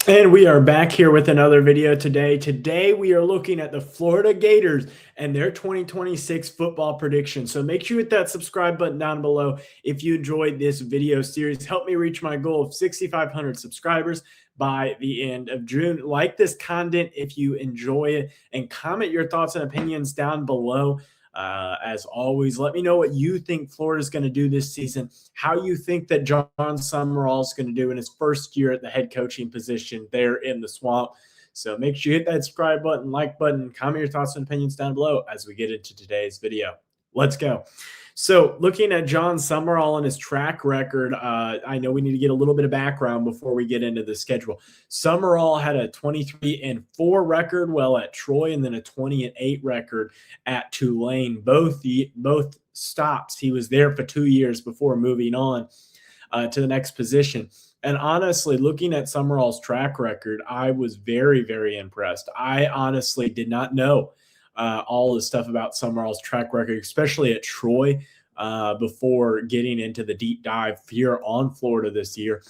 And we are back here with another video today. Today, we are looking at the Florida Gators and their 2026 football predictions. So make sure you hit that subscribe button down below if you enjoyed this video series. Help me reach my goal of 6,500 subscribers by the end of June. Like this content if you enjoy it, and comment your thoughts and opinions down below. As always, let me know what you think Florida's going to do this season, how you think that John Summerall is going to do in his first year at the head coaching position there in the Swamp. So make sure you hit that subscribe button, like button, comment your thoughts and opinions down below as we get into today's video. Let's go. So looking at John Summerall and his track record, I know we need to get a little bit of background before we get into the schedule. Summerall had a 23-4 record while at Troy, and then a 20-8 record at Tulane. Both stops, he was there for 2 years before moving on to the next position. And honestly, looking at Summerall's track record, I was very, very impressed. I honestly did not know all the stuff about Summerall's track record, especially at Troy, before getting into the deep dive here on Florida this year.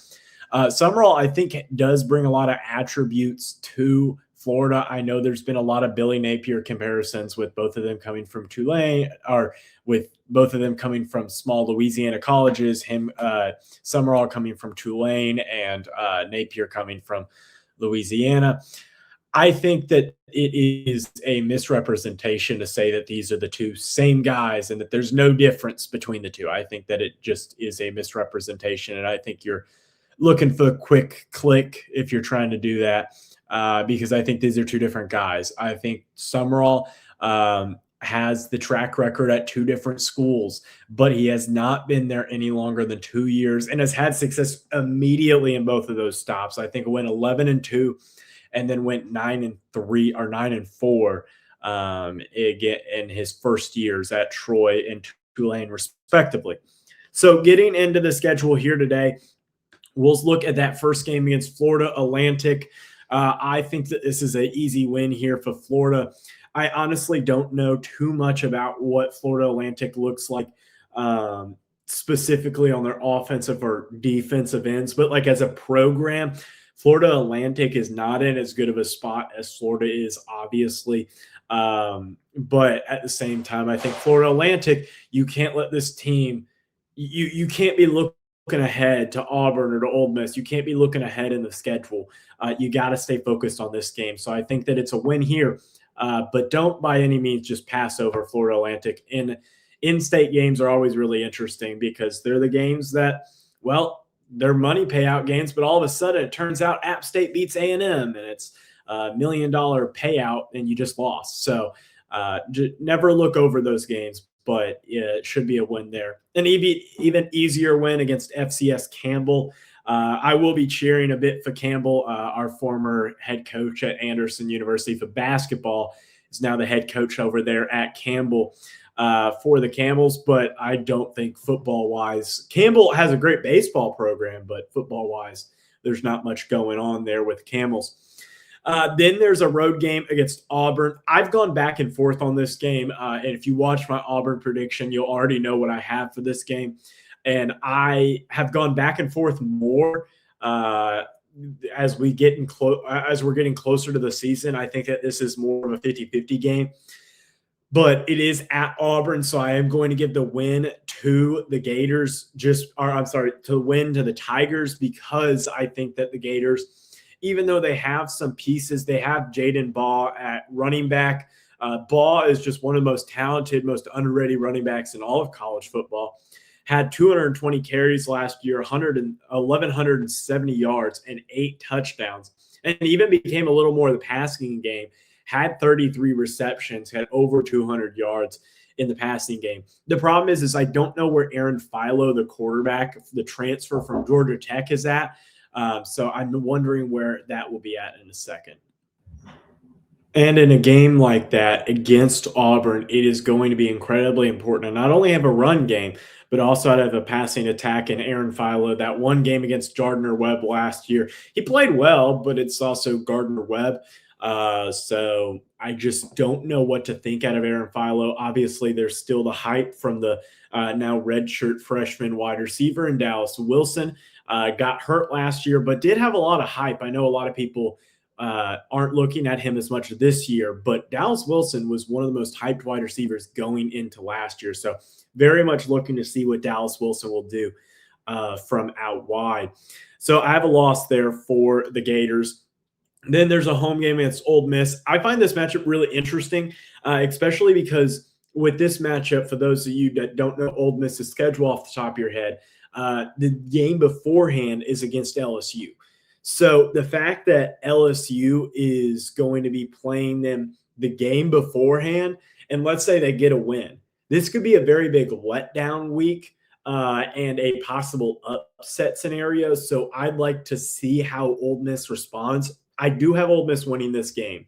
Summerall, I think, does bring a lot of attributes to Florida. I know there's been a lot of Billy Napier comparisons, with both of them coming from Tulane, or with both of them coming from small Louisiana colleges, Summerall coming from Tulane, and Napier coming from Louisiana. I think that it is a misrepresentation to say that these are the two same guys and that there's no difference between the two. I think that it just is a misrepresentation, and I think you're looking for a quick click if you're trying to do that, because I think these are two different guys. I think Summerall has the track record at two different schools, but he has not been there any longer than 2 years and has had success immediately in both of those stops. I think it went 11-2. And then went 9-3 or 9-4 again in his first years at Troy and Tulane, respectively. So getting into the schedule here today, we'll look at that first game against Florida Atlantic. I think that this is an easy win here for Florida. I honestly don't know too much about what Florida Atlantic looks like specifically on their offensive or defensive ends, but like as a program, Florida Atlantic is not in as good of a spot as Florida is, obviously. But at the same time, I think Florida Atlantic, you can't let this team – you can't be looking ahead to Auburn or to Ole Miss. You can't be looking ahead in the schedule. You got to stay focused on this game. So I think that it's a win here. But don't by any means just pass over Florida Atlantic. In-state games are always really interesting because they're the games that, well – they're money payout games, but all of a sudden it turns out App State beats A&M and it's $1 million payout and you just lost. So never look over those games, but it should be a win there. An even easier win against FCS Campbell. I will be cheering a bit for Campbell. Our former head coach at Anderson University for basketball is now the head coach over there at Campbell. For the Camels, but I don't think football-wise, Campbell has a great baseball program, but football-wise, there's not much going on there with Camels. Then there's a road game against Auburn. I've gone back and forth on this game, and if you watch my Auburn prediction, you'll already know what I have for this game. And I have gone back and forth more as we're getting closer to the season. I think that this is more of a 50-50 game. But it is at Auburn, so I am going to give the win to the Gators, to win to the Tigers, because I think that the Gators, even though they have some pieces, they have Jaden Baugh at running back. Baugh is just one of the most talented, most underrated running backs in all of college football. Had 220 carries last year, 1,170 yards, and 8 touchdowns, and even became a little more of the passing game. Had 33 receptions, had over 200 yards in the passing game. The problem is I don't know where Aaron Philo, the quarterback, the transfer from Georgia Tech, is at. So I'm wondering where that will be at in a second. And in a game like that against Auburn, it is going to be incredibly important to not only have a run game, but also have a passing attack. And Aaron Philo, that one game against Gardner Webb last year, he played well, but it's also Gardner Webb. So I just don't know what to think out of Aaron Philo. Obviously, there's still the hype from the now redshirt freshman wide receiver in Dallas Wilson. got hurt last year, but did have a lot of hype. I know a lot of people aren't looking at him as much this year, but Dallas Wilson was one of the most hyped wide receivers going into last year. So very much looking to see what Dallas Wilson will do from out wide. So I have a loss there for the Gators. Then there's a home game against Ole Miss. I find this matchup really interesting, especially because with this matchup, for those of you that don't know Ole Miss's schedule off the top of your head, the game beforehand is against LSU. So the fact that LSU is going to be playing them the game beforehand, and let's say they get a win, this could be a very big letdown week and a possible upset scenario. So I'd like to see how Ole Miss responds. I do have Ole Miss winning this game,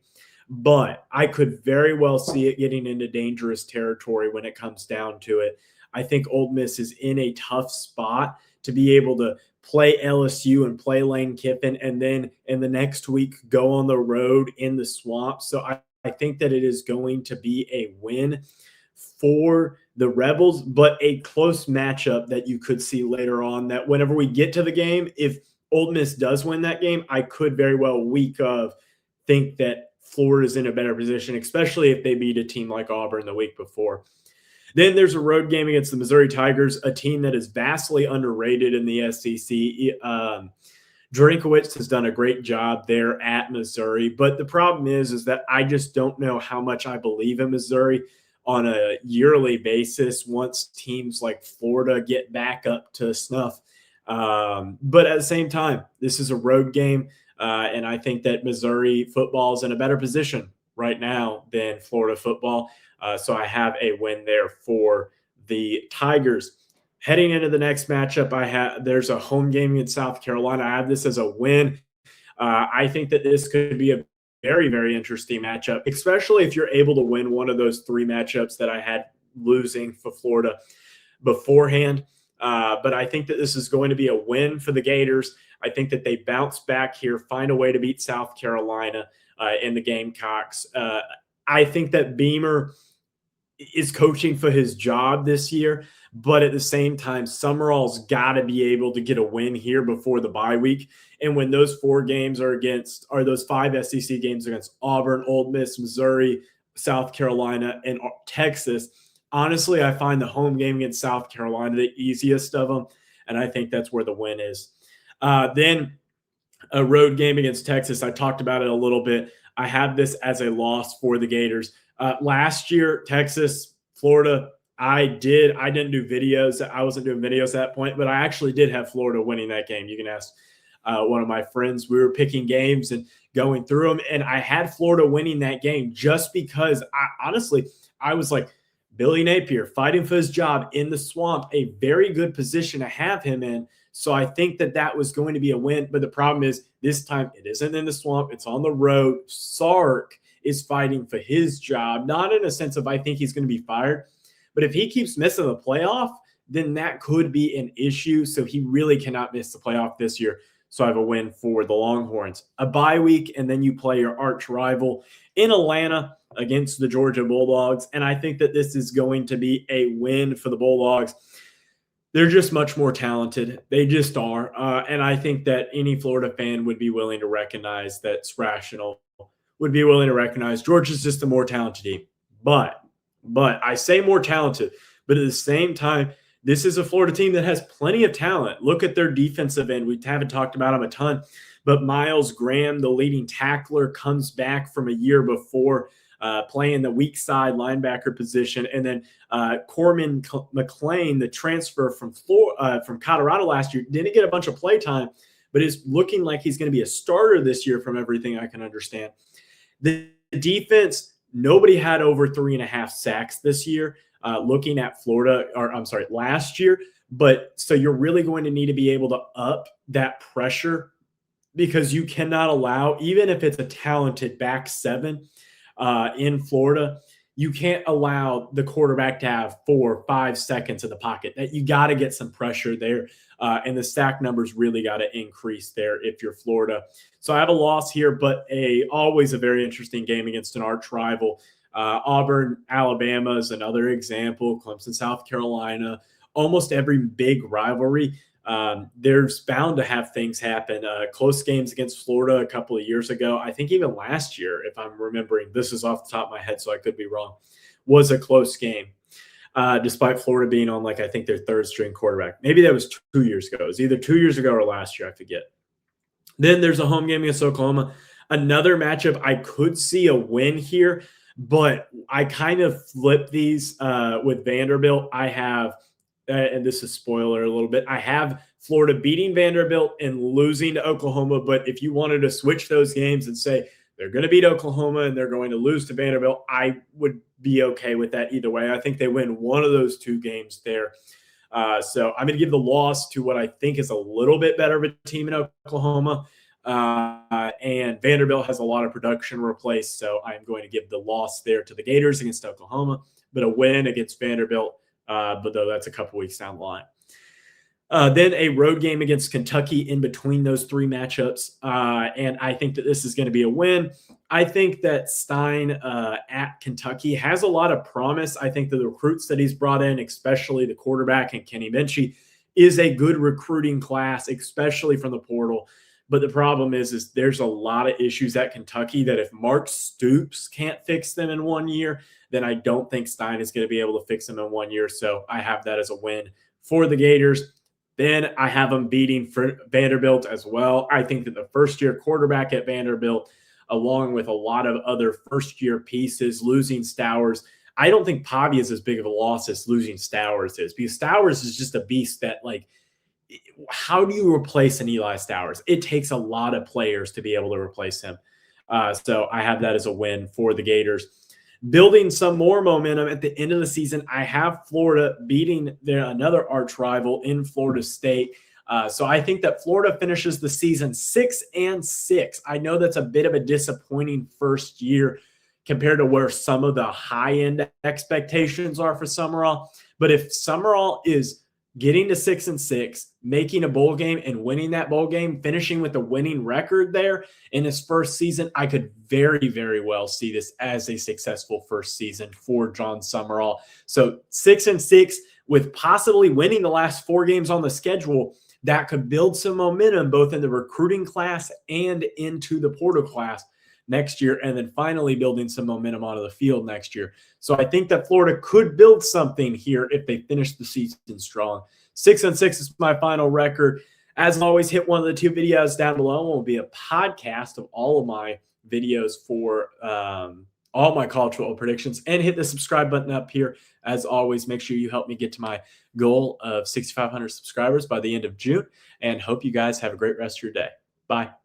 but I could very well see it getting into dangerous territory when it comes down to it. I think Ole Miss is in a tough spot to be able to play LSU and play Lane Kiffin, and then in the next week go on the road in the swamp. So I think that it is going to be a win for the Rebels, but a close matchup that you could see later on, that whenever we get to the game, if Ole Miss does win that game, I could very well think that Florida's in a better position, especially if they beat a team like Auburn the week before. Then there's a road game against the Missouri Tigers, a team that is vastly underrated in the SEC. Drinkowitz has done a great job there at Missouri, but the problem is that I just don't know how much I believe in Missouri on a yearly basis once teams like Florida get back up to snuff. But at the same time, this is a road game, and I think that Missouri football is in a better position right now than Florida football. So I have a win there for the Tigers. Heading into the next matchup, there's a home game in South Carolina. I have this as a win. I think that this could be a very, very interesting matchup, especially if you're able to win one of those three matchups that I had losing for Florida beforehand. But I think that this is going to be a win for the Gators. I think that they bounce back here, find a way to beat South Carolina in the Gamecocks. I think that Beamer is coaching for his job this year, but at the same time, Summerall's got to be able to get a win here before the bye week. And when those those 5 SEC games against Auburn, Ole Miss, Missouri, South Carolina, and Texas, honestly, I find the home game against South Carolina the easiest of them, and I think that's where the win is. Then a road game against Texas. I talked about it a little bit. I have this as a loss for the Gators. Last year, Texas, Florida, I didn't do videos. I wasn't doing videos at that point, but I actually did have Florida winning that game. You can ask one of my friends. We were picking games and going through them, and I had Florida winning that game just because I was like, Billy Napier fighting for his job in the swamp, a very good position to have him in. So I think that was going to be a win. But the problem is this time it isn't in the swamp. It's on the road. Sark is fighting for his job, not in a sense of I think he's going to be fired. But if he keeps missing the playoff, then that could be an issue. So he really cannot miss the playoff this year. So I have a win for the Longhorns. A bye week, and then you play your arch rival in Atlanta against the Georgia Bulldogs. And I think that this is going to be a win for the Bulldogs. They're just much more talented. They just are. And I think that any Florida fan would be willing to recognize that's rational, would be willing to recognize Georgia's just a more talented team. But I say more talented, but at the same time, this is a Florida team that has plenty of talent. Look at their defensive end. We haven't talked about them a ton, but Miles Graham, the leading tackler, comes back from a year before playing the weak side linebacker position. And then Corman McLean, the transfer from Colorado last year, didn't get a bunch of play time, but is looking like he's going to be a starter this year from everything I can understand. The defense, nobody had over 3.5 sacks this year. Looking at last year. But so you're really going to need to be able to up that pressure, because you cannot allow, even if it's a talented back seven in Florida, you can't allow the quarterback to have 4 or 5 seconds in the pocket. That you got to get some pressure there. And the sack numbers really got to increase there if you're Florida. So I have a loss here, but always a very interesting game against an arch rival. Auburn, Alabama is another example. Clemson, South Carolina, almost every big rivalry There's bound to have things happen. Close games against Florida a couple of years ago, I think even last year, if I'm remembering, this is off the top of my head, so I could be wrong, was a close game. Despite Florida being on, like, I think their third string quarterback. Maybe that was 2 years ago. It was either 2 years ago or last year. I forget. Then there's a home game against Oklahoma. Another matchup I could see a win here, but I kind of flip these with Vanderbilt. I have, and this is spoiler a little bit, I have Florida beating Vanderbilt and losing to Oklahoma. But if you wanted to switch those games and say they're going to beat Oklahoma and they're going to lose to Vanderbilt, I would be okay with that either way. I think they win one of those two games there. So I'm going to give the loss to what I think is a little bit better of a team in Oklahoma. And Vanderbilt has a lot of production replaced, so I'm going to give the loss there to the Gators against Oklahoma, but a win against Vanderbilt, but though that's a couple weeks down the line. Then a road game against Kentucky in between those three matchups, and I think that this is going to be a win. I think that Stein at Kentucky has a lot of promise. I think the recruits that he's brought in, especially the quarterback and Kenny Minchey, is a good recruiting class, especially from the portal. But the problem is there's a lot of issues at Kentucky that if Mark Stoops can't fix them in 1 year, then I don't think Stein is going to be able to fix them in 1 year. So I have that as a win for the Gators. Then I have them beating Vanderbilt as well. I think that the first-year quarterback at Vanderbilt, along with a lot of other first-year pieces, losing Stowers, I don't think Pavia is as big of a loss as losing Stowers is, because Stowers is just a beast that, like, how do you replace an Eli Stowers? It takes a lot of players to be able to replace him. So I have that as a win for the Gators. Building some more momentum at the end of the season, I have Florida beating another arch rival in Florida State. So I think that Florida finishes the season 6-6. I know that's a bit of a disappointing first year compared to where some of the high-end expectations are for Summerall. But if Summerall is getting to 6-6, making a bowl game and winning that bowl game, finishing with a winning record there in his first season, I could very, very well see this as a successful first season for John Summerall. So 6-6 with possibly winning the last 4 games on the schedule, that could build some momentum both in the recruiting class and into the portal class next year, and then finally building some momentum onto the field next year. So I think that Florida could build something here if they finish the season strong. 6-6 is my final record. As always, hit one of the 2 videos down below. It will be a podcast of all of my videos for all my college football predictions, and hit the subscribe button up here. As always, make sure you help me get to my goal of 6,500 subscribers by the end of June, and hope you guys have a great rest of your day. Bye.